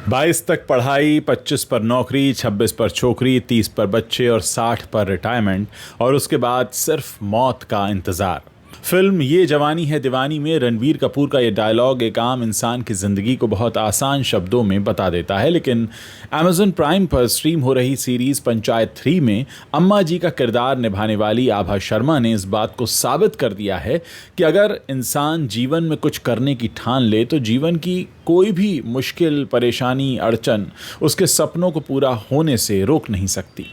22 तक पढ़ाई, 25 पर नौकरी, 26 पर छोकरी, 30 पर बच्चे और 60 पर रिटायरमेंट, और उसके बाद सिर्फ मौत का इंतज़ार। फिल्म ये जवानी है दीवानी में रणबीर कपूर का ये डायलॉग एक आम इंसान की ज़िंदगी को बहुत आसान शब्दों में बता देता है, लेकिन अमेज़न प्राइम पर स्ट्रीम हो रही सीरीज़ पंचायत 3 में अम्मा जी का किरदार निभाने वाली आभा शर्मा ने इस बात को साबित कर दिया है कि अगर इंसान जीवन में कुछ करने की ठान ले तो जीवन की कोई भी मुश्किल, परेशानी, अड़चन उसके सपनों को पूरा होने से रोक नहीं सकती।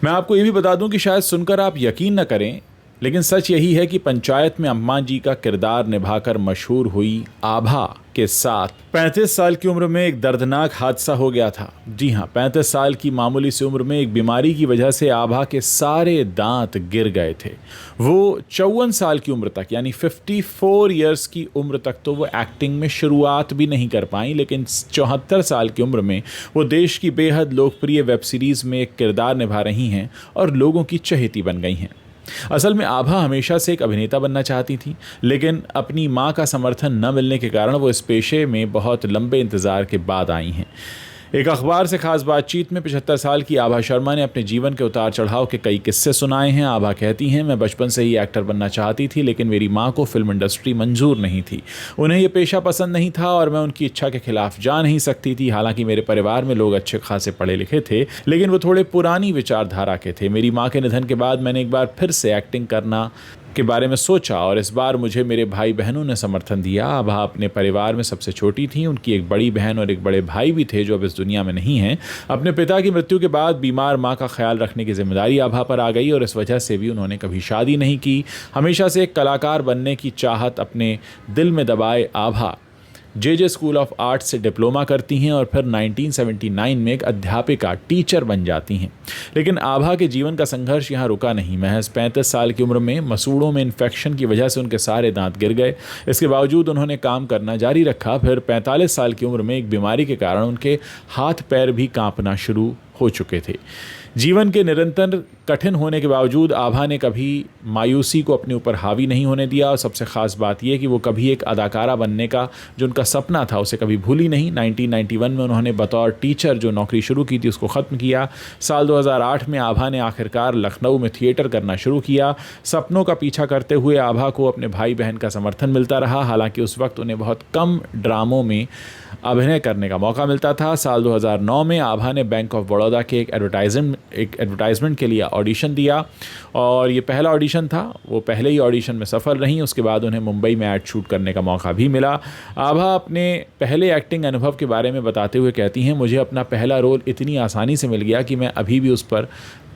मैं आपको ये भी बता दूं कि शायद सुनकर आप यकीन न करें, लेकिन सच यही है कि पंचायत में अम्मा जी का किरदार निभाकर मशहूर हुई आभा के साथ 35 साल की उम्र में एक दर्दनाक हादसा हो गया था। जी हाँ, 35 साल की मामूली सी उम्र में एक बीमारी की वजह से आभा के सारे दांत गिर गए थे। वो 54 साल की उम्र तक, यानी 54 ईयर्स की उम्र तक तो वो एक्टिंग में शुरुआत भी नहीं कर पाई, लेकिन 74 साल की उम्र में वो देश की बेहद लोकप्रिय वेब सीरीज़ में एक किरदार निभा रही हैं और लोगों की चहेती बन गई हैं। असल में आभा हमेशा से एक अभिनेता बनना चाहती थी, लेकिन अपनी मां का समर्थन न मिलने के कारण वो इस पेशे में बहुत लंबे इंतज़ार के बाद आई हैं। एक अखबार से खास बातचीत में 75 साल की आभा शर्मा ने अपने जीवन के उतार चढ़ाव के कई किस्से सुनाए हैं। आभा कहती हैं, मैं बचपन से ही एक्टर बनना चाहती थी, लेकिन मेरी माँ को फिल्म इंडस्ट्री मंजूर नहीं थी। उन्हें यह पेशा पसंद नहीं था और मैं उनकी इच्छा के खिलाफ जा नहीं सकती थी। हालांकि मेरे परिवार में लोग अच्छे खासे पढ़े लिखे थे, लेकिन वो थोड़े पुरानी विचारधारा के थे। मेरी माँ के निधन के बाद मैंने एक बार फिर से एक्टिंग करना के बारे में सोचा और इस बार मुझे मेरे भाई बहनों ने समर्थन दिया। आभा अपने परिवार में सबसे छोटी थी। उनकी एक बड़ी बहन और एक बड़े भाई भी थे जो अब इस दुनिया में नहीं हैं। अपने पिता की मृत्यु के बाद बीमार मां का ख्याल रखने की जिम्मेदारी आभा पर आ गई और इस वजह से भी उन्होंने कभी शादी नहीं की। हमेशा से एक कलाकार बनने की चाहत अपने दिल में दबाए आभा जे स्कूल ऑफ आर्ट से डिप्लोमा करती हैं और फिर 1979 में एक अध्यापिका, टीचर बन जाती हैं। लेकिन आभा के जीवन का संघर्ष यहाँ रुका नहीं। महज 35 साल की उम्र में मसूड़ों में इन्फेक्शन की वजह से उनके सारे दांत गिर गए। इसके बावजूद उन्होंने काम करना जारी रखा। फिर 45 साल की उम्र में एक बीमारी के कारण उनके हाथ पैर भी कांपना शुरू हो चुके थे। जीवन के निरंतर कठिन होने के बावजूद आभा ने कभी मायूसी को अपने ऊपर हावी नहीं होने दिया और सबसे ख़ास बात यह कि वो कभी एक अदाकारा बनने का जो उनका सपना था उसे कभी भूली नहीं। 1991 में उन्होंने बतौर टीचर जो नौकरी शुरू की थी उसको ख़त्म किया। साल 2008 में आभा ने आखिरकार लखनऊ में थिएटर करना शुरू किया। सपनों का पीछा करते हुए आभा को अपने भाई बहन का समर्थन मिलता रहा। हालांकि उस वक्त उन्हें बहुत कम ड्रामों में अभिनय करने का मौका मिलता था। साल 2009 में आभा ने बैंक ऑफ बड़ौदा के एक एडवर्टाइजमेंट के लिए ऑडिशन दिया और ये पहला ऑडिशन था। वो पहले ही ऑडिशन में सफल रहीं। उसके बाद उन्हें मुंबई में ऐड शूट करने का मौका भी मिला। आभा अपने पहले एक्टिंग अनुभव के बारे में बताते हुए कहती हैं, मुझे अपना पहला रोल इतनी आसानी से मिल गया कि मैं अभी भी उस पर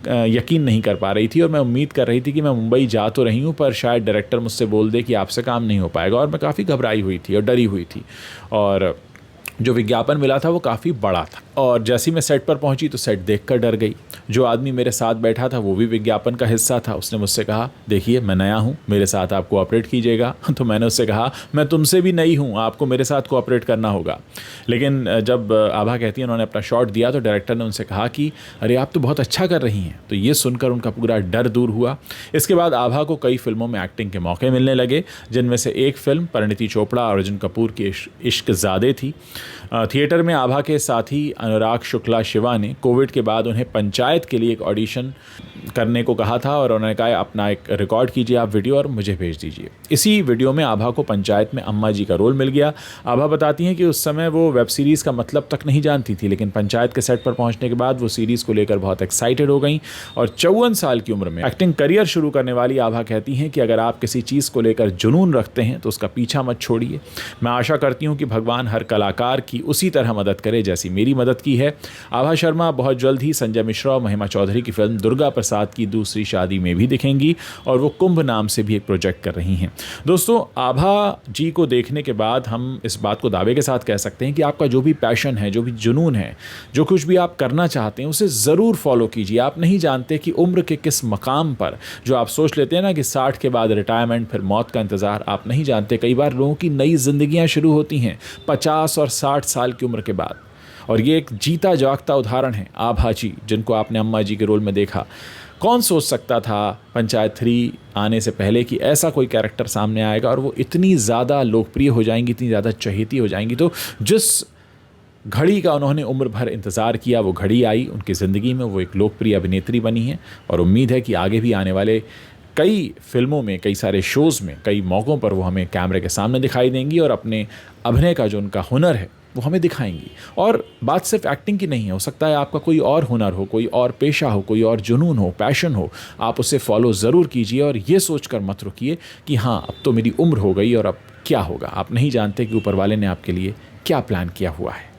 यकीन नहीं कर पा रही थी और मैं उम्मीद कर रही थी कि मैं मुंबई जा तो रही हूँ पर शायद डायरेक्टर मुझसे बोल दे कि आपसे काम नहीं हो पाएगा। और मैं काफ़ी घबराई हुई थी और डरी हुई थी और जो विज्ञापन मिला था वो काफ़ी बड़ा था और जैसे ही मैं सेट पर पहुंची तो सेट देखकर डर गई। जो आदमी मेरे साथ बैठा था वो भी विज्ञापन का हिस्सा था। उसने मुझसे कहा, देखिए मैं नया हूं, मेरे साथ आप कोऑपरेट कीजिएगा। तो मैंने उससे कहा, मैं तुमसे भी नई हूं, आपको मेरे साथ कोऑपरेट करना होगा। लेकिन जब आभा कहती है उन्होंने अपना शॉट दिया तो डायरेक्टर ने उनसे कहा कि अरे आप तो बहुत अच्छा कर रही हैं। तो ये सुनकर उनका पूरा डर दूर हुआ। इसके बाद आभा को कई फिल्मों में एक्टिंग के मौके मिलने लगे, जिनमें से एक फिल्म परिणीति चोपड़ा और अर्जुन कपूर की इश्क-ज़ादे थी। थिएटर में आभा के साथी अनुराग शुक्ला शिवा ने कोविड के बाद उन्हें पंचायत के लिए एक ऑडिशन करने को कहा था और उन्होंने कहा अपना एक रिकॉर्ड कीजिए आप वीडियो और मुझे भेज दीजिए। इसी वीडियो में आभा को पंचायत में अम्मा जी का रोल मिल गया। आभा बताती हैं कि उस समय वो वेब सीरीज़ का मतलब तक नहीं जानती थी, लेकिन पंचायत के सेट पर पहुंचने के बाद वो सीरीज़ को लेकर बहुत एक्साइटेड हो गई और 54 साल की उम्र में एक्टिंग करियर शुरू करने वाली आभा कहती हैं कि अगर आप किसी चीज़ को लेकर जुनून रखते हैं तो उसका पीछा मत छोड़िए। मैं आशा करती हूँ कि भगवान हर कलाकार की उसी तरह मदद करे जैसी मेरी मदद की है। आभा शर्मा बहुत जल्द ही संजय मिश्रा और महिमा चौधरी की फिल्म दुर्गा प्रसाद की दूसरी शादी में भी दिखेंगी और वो कुंभ नाम से भी एक प्रोजेक्ट कर रही हैं। दोस्तों, आभा जी को देखने के बाद हम इस बात को दावे के साथ कह सकते हैं कि आपका जो भी पैशन है, जो भी जुनून है, जो कुछ भी आप करना चाहते हैं उसे ज़रूर फॉलो कीजिए। आप नहीं जानते कि उम्र के किस मकाम पर, जो आप सोच लेते हैं ना कि 60 के बाद रिटायरमेंट फिर मौत का इंतज़ार, आप नहीं जानते कई बार लोगों की नई जिंदगियां शुरू होती हैं 50 और 60 साल की उम्र के बाद। और ये एक जीता जागता उदाहरण है आभा जी, जिनको आपने अम्मा जी के रोल में देखा। कौन सोच सकता था पंचायत 3 आने से पहले कि ऐसा कोई कैरेक्टर सामने आएगा और वो इतनी ज़्यादा लोकप्रिय हो जाएंगी, इतनी ज़्यादा चहेती हो जाएंगी। तो जिस घड़ी का उन्होंने उम्र भर इंतज़ार किया, वो घड़ी आई उनकी ज़िंदगी में, वो एक लोकप्रिय अभिनेत्री बनी हैं और उम्मीद है कि आगे भी आने वाले कई फिल्मों में, कई सारे शोज़ में, कई मौक़ों पर वो हमें कैमरे के सामने दिखाई देंगी और अपने अभिनय का जो उनका हुनर है वो हमें दिखाएंगी। और बात सिर्फ एक्टिंग की नहीं है, हो सकता है आपका कोई और हुनर हो, कोई और पेशा हो, कोई और जुनून हो, पैशन हो, आप उसे फॉलो ज़रूर कीजिए और ये सोचकर मत रुकिए कि हाँ अब तो मेरी उम्र हो गई और अब क्या होगा। आप नहीं जानते कि ऊपर वाले ने आपके लिए क्या प्लान किया हुआ है।